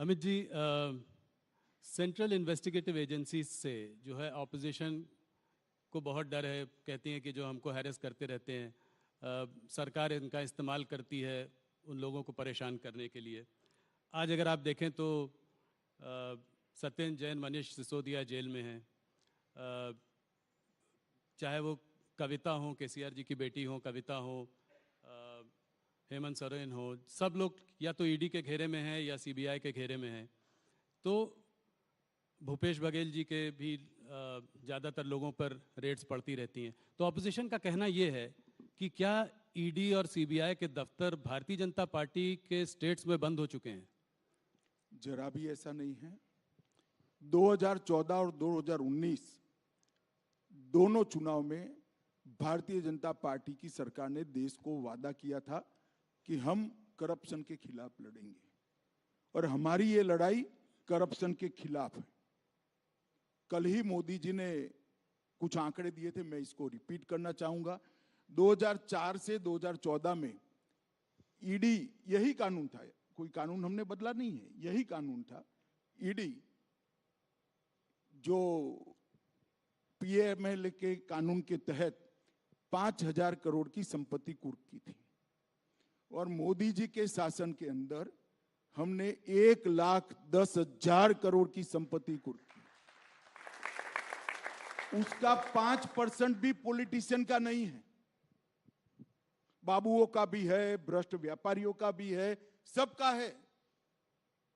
Amit ji, central investigative agency से जो है ऑपोजिशन को बहुत डर है, कहती हैं कि जो हमको हैरेस करते रहते हैं, सरकार इनका इस्तेमाल करती है उन लोगों को परेशान करने के लिए। आज अगर आप देखें तो सत्येंद्र जैन, मनीष सिसोदिया जेल में हैं, चाहे वो कविता हो, केसीआर जी की बेटी हो कविता हो, हेमंत सोरेन हो, सब लोग या तो ईडी के घेरे में हैं या सीबीआई के घेरे में हैं। तो भूपेश बघेल जी के भी ज़्यादातर लोगों पर रेड्स पड़ती रहती हैं। तो ऑपोजिशन का कहना ये है कि क्या ईडी और सीबीआई के दफ्तर भारतीय जनता पार्टी के स्टेट्स में बंद हो चुके हैं? जरा भी ऐसा नहीं है। 2014 और 2019 दोनों चुनाव में भारतीय जनता पार्टी की सरकार ने देश को वादा किया था कि हम करप्शन के खिलाफ लड़ेंगे, और हमारी ये लड़ाई करप्शन के खिलाफ है। कल ही मोदी जी ने कुछ आंकड़े दिए थे, मैं इसको रिपीट करना चाहूंगा। 2004 से 2014 में ईडी, यही कानून था, कोई कानून हमने बदला नहीं है, यही कानून था। ईडी जो पीएमएल के कानून के तहत 5,000 करोड़ की संपत्ति कुर्क की थी, और मोदी जी के शासन के अंदर हमने 1,10,000 करोड़ की संपत्ति कुर्क की। उसका 5% भी पॉलिटिशियन का नहीं है, बाबुओं का भी है, भ्रष्ट व्यापारियों का भी है, सबका है,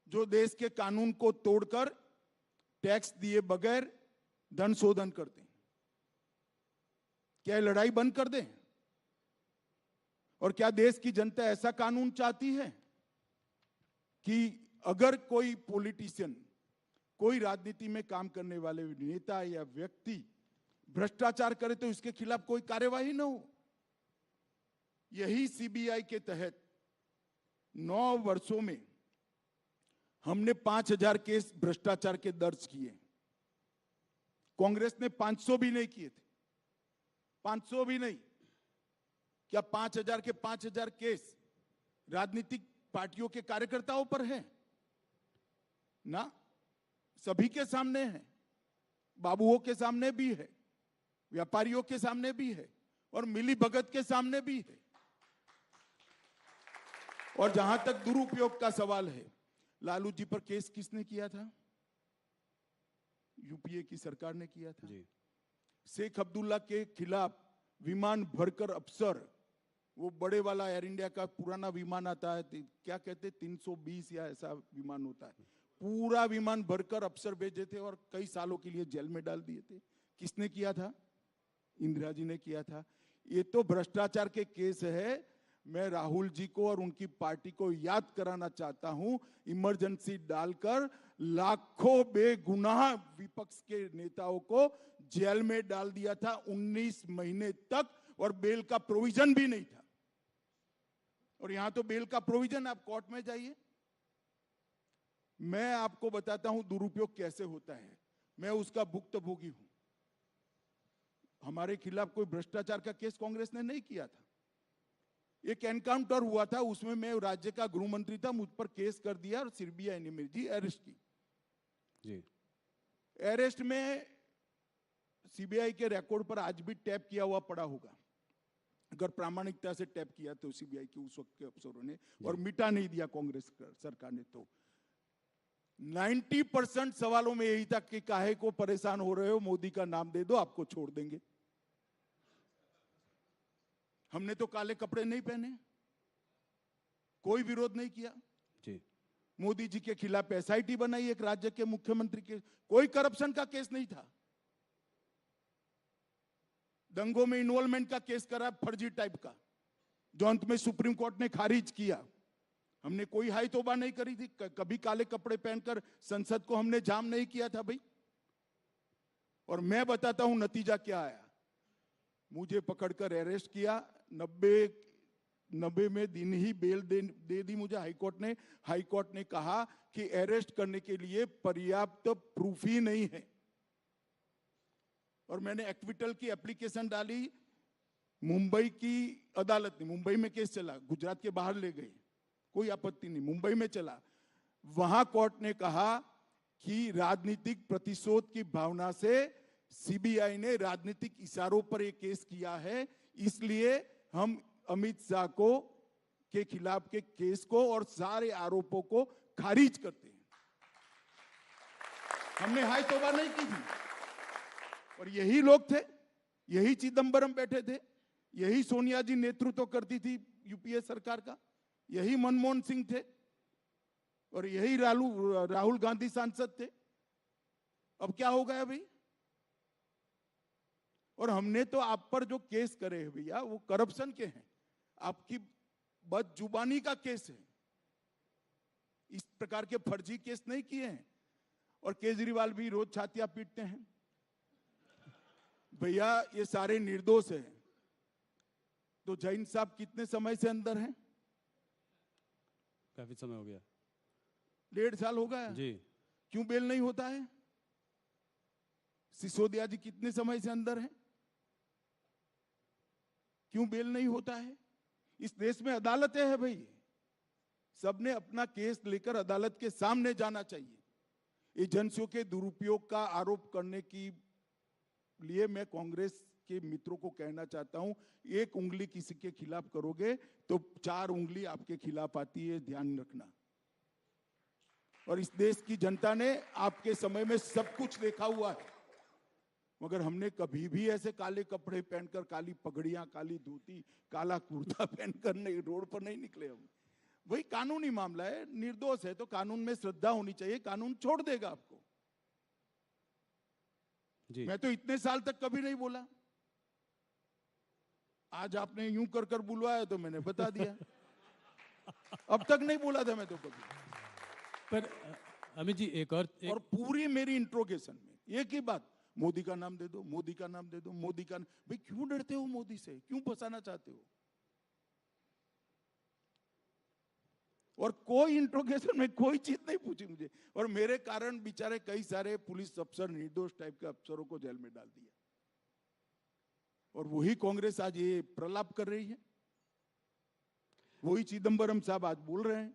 जो देश के कानून को तोड़कर टैक्स दिए बगैर धन शोधन करते हैं। क्या लड़ाई बंद कर दें? और क्या देश की जनता ऐसा कानून चाहती है कि अगर कोई पॉलिटिशियन, कोई राजनीति में काम करने वाले नेता या व्यक्ति भ्रष्टाचार करे तो इसके खिलाफ कोई कार्यवाही न हो? यही सीबीआई के तहत 9 वर्षों में हमने 5,000 केस भ्रष्टाचार के दर्ज किए। कांग्रेस ने 500 भी नहीं किए थे, 500 भी नहीं। क्या 5,000 के 5,000 केस राजनीतिक पार्टियों के कार्यकर्ताओं पर है? ना, सभी के सामने है, बाबुओं के सामने भी है, व्यापारियों के सामने भी है, और मिली भगत के सामने भी है। और जहां तक दुरुपयोग का सवाल है, लालू जी पर केस किसने किया था? यूपीए की सरकार ने किया था जी। शेख अब्दुल्ला के खिलाफ विमान भरकर अफसर, वो बड़े वाला एयर इंडिया का पुराना विमान आता है, क्या कहते 320 या ऐसा विमान होता है, पूरा विमान भरकर अफसर भेजे थे और कई सालों के लिए जेल में डाल दिए थे। किसने किया था? इंदिरा जी ने किया था। ये तो भ्रष्टाचार के केस है। मैं राहुल जी को और उनकी पार्टी को याद कराना चाहता हूं, इमरजेंसी डालकर लाखों बेगुनाह विपक्ष के नेताओं को जेल में डाल दिया था 19 महीने तक, और बेल का प्रोविजन भी नहीं था। और यहां तो बेल का प्रोविजन, आप कोर्ट में जाइए। मैं आपको बताता हूं दुरुपयोग कैसे होता है, मैं उसका भुक्तभोगी हूं। हमारे खिलाफ कोई भ्रष्टाचार का केस कांग्रेस ने नहीं किया था। एक एनकाउंटर हुआ था, उसमें मैं राज्य का गृह मंत्री था, मुझ पर केस कर दिया और सीबीआई ने मेरी अरेस्ट की जी। अरेस्ट में सीबीआई के रिकॉर्ड पर आज भी टैप किया हुआ पड़ा होगा, अगर प्रामाणिकता से टैप किया तो सीबीआई के उस वक्त के अफसरों ने, और मिटा नहीं दिया कांग्रेस सरकार ने। तो 90% सवालों में यही था कि काहे को परेशान हो रहे हो, मोदी का नाम दे दो आपको छोड़ देंगे। हमने तो काले कपड़े नहीं पहने, कोई विरोध नहीं किया जी। मोदी जी के खिलाफ एसआईटी बनाई, एक राज्य के मुख्यमंत्री के, कोई करप्शन का केस नहीं था। दंगों में इन्वॉल्वमेंट का केस करा, फर्जी टाइप का, जो अंत में सुप्रीम कोर्ट ने खारिज किया। हमने कोई हाई तौबा नहीं करी थी, कभी काले कपड़े पहनकर संसद को हमने जाम नहीं किया था भाई। और मैं बताता हूं नतीजा क्या आया। मुझे पकड़कर अरेस्ट किया, 90 में दिन ही बेल दे दी मुझे हाईकोर्ट ने। हाईकोर्ट ने कहा कि अरेस्ट करने के लिए पर्याप्त प्रूफ ही नहीं है, और मैंने एक्विटल की एप्लीकेशन डाली। मुंबई की अदालत ने, मुंबई में केस चला, गुजरात के बाहर ले गए, कोई आपत्ति नहीं, मुंबई में चला। वहां कोर्ट ने कहा कि राजनीतिक प्रतिशोध की भावना से सीबीआई ने राजनीतिक इशारों पर एक केस किया है, इसलिए हम अमित शाह को के खिलाफ के केस को और सारे आरोपों को खारिज करते हैं। हमने हाय तौबा नहीं की थी। और यही लोग थे, यही चिदंबरम बैठे थे, यही सोनिया जी नेतृत्व करती थी यूपीए सरकार का, यही मनमोहन सिंह थे और यही राहुल गांधी सांसद थे। अब क्या हो गया भाई? और हमने तो आप पर जो केस करे हैं भैया वो करप्शन के हैं, आपकी बदजुबानी का केस है, इस प्रकार के फर्जी केस नहीं किए हैं। और केजरीवाल भी रोज छातियां पीटते हैं। भैया ये सारे निर्दोष हैं। तो जैन साहब कितने समय से अंदर हैं? काफी समय हो गया, 1.5 साल हो गया जी। क्यों बेल नहीं होता है? सिसोदिया जी कितने समय से अंदर हैं? क्यों बेल नहीं होता है? इस देश में अदालतें हैं भाई, सबने अपना केस लेकर अदालत के सामने जाना चाहिए। एजेंसियों के दुरुपयोग का आरोप करने की लिए मैं कांग्रेस के मित्रों को कहना चाहता हूं, एक उंगली किसी के खिलाफ करोगे तो 4 उंगली आपके खिलाफ आती है, ध्यान रखना। और इस देश की जनता ने आपके समय में सब कुछ देखा हुआ है, मगर हमने कभी भी ऐसे काले कपड़े पहनकर, काली पगड़ियां, काली धोती, काला कुर्ता पहनकर नहीं, रोड पर नहीं निकले हम। वही कानूनी मामला है, निर्दोष है तो कानून में श्रद्धा होनी चाहिए, कानून छोड़ देगा आपको। जी। मैं तो इतने साल तक कभी नहीं बोला, आज आपने यूं कर कर बुलवाया तो मैंने बता दिया। अब तक नहीं बोला था मैं तो कभी। पर अमित जी और पूरी मेरी इंट्रोगेशन में एक ही बात, मोदी का नाम दे दो, मोदी का नाम दे दो, मोदी का। भाई क्यों डरते हो मोदी से? क्यों फंसाना चाहते हो? और कोई इंट्रोगेशन में कोई चीज नहीं पूछी मुझे, और मेरे कारण बेचारे कई सारे पुलिस अफसर, निर्दोष टाइप के अफसरों को जेल में डाल दिया। और वही कांग्रेस आज ये प्रलाप कर रही है, वही चिदंबरम साहब आज बोल रहे हैं,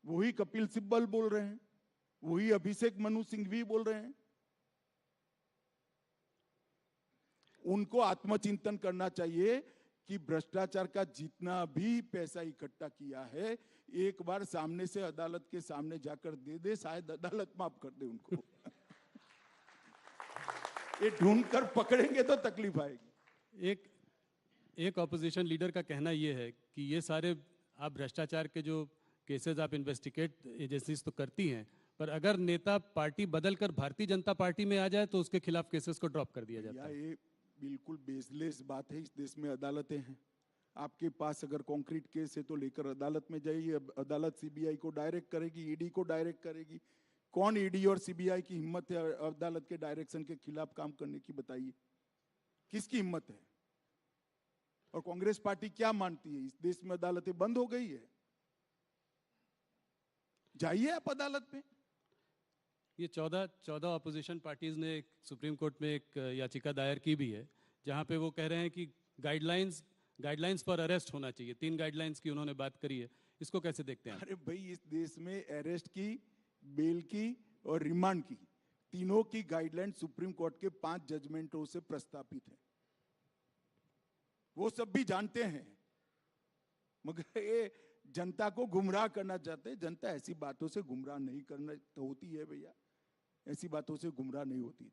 वही कपिल सिब्बल बोल रहे हैं, वही अभिषेक मनु सिंघवी बोल रहे हैं। उनको आत्मचिंतन करना चाहिए कि भ्रष्टाचार का जितना भी पैसा इकट्ठा किया है, एक बार सामने से अदालत के सामने जाकर दे दे, शायद अदालत माफ कर दे उनको। ये ढूंढ कर पकड़ेंगे तो तकलीफ आएगी। एक ऑपोजिशन लीडर का कहना यह है कि ये सारे आप भ्रष्टाचार के जो केसेस आप इन्वेस्टिगेट एजेंसीज तो करती हैं, पर अगर नेता पार्टी बदलकर भारतीय जनता पार्टी में आ जाए तो उसके खिलाफ केसेस को ड्रॉप कर दिया जाता है। ये बिल्कुल बेसलेस बात है। इस देश में अदालतें हैं, आपके पास अगर कॉन्क्रीट केस है तो लेकर अदालत में जाइए, अदालत सीबीआई को डायरेक्ट करेगी, ईडी को डायरेक्ट करेगी। कौन ईडी और सीबीआई की हिम्मत है अदालत के डायरेक्शन के खिलाफ काम करने की? बताइए, किसकी हिम्मत है? और कांग्रेस पार्टी क्या मानती है? इस देश में अदालतें बंद हो गई है, जाइए आप अदालत में। ये 14 ऑपोजिशन पार्टीज ने सुप्रीम कोर्ट में एक याचिका दायर की भी है, जहां पे वो कह रहे हैं कि गाइडलाइंस फॉर अरेस्ट होना चाहिए। 3 गाइडलाइंस की उन्होंने बात करी है, इसको कैसे देखते हैं? अरे भाई, इस देश में अरेस्ट की, बेल की और रिमांड की, तीनों की गाइडलाइन सुप्रीम कोर्ट के 5 जजमेंटों से प्रस्तावित है। वो सब भी जानते हैं, मगर ये जनता को गुमराह करना चाहते हैं। जनता ऐसी बातों से गुमराह नहीं करना तो होती है भैया, ऐसी बातों से गुमराह नहीं होती है।